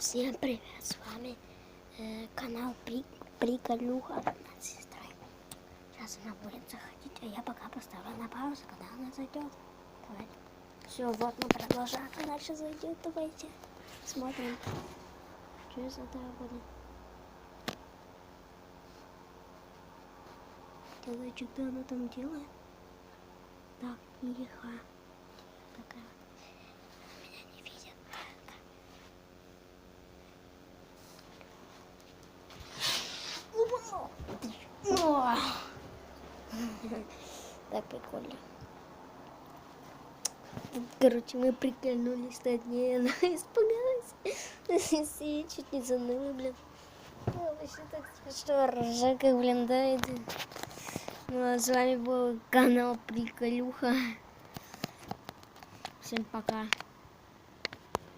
Всем привет, с вами канал Приколюха над сестрой. Сейчас она будет заходить, а я пока поставлю на паузу, когда она зайдет. Давайте. Все, вот мы продолжаем, она сейчас зайдет, давайте смотрим, что из этого будет. Тогда что она там делает? Так, тихо. Такая. Меня не видит. Так прикольно. Короче, мы прикольнулись над ней, она испугалась. И чуть не заныла, блин. Вообще так смешно, ржака, блин, да, это. Ну, а с вами был канал Приколюха. Всем пока.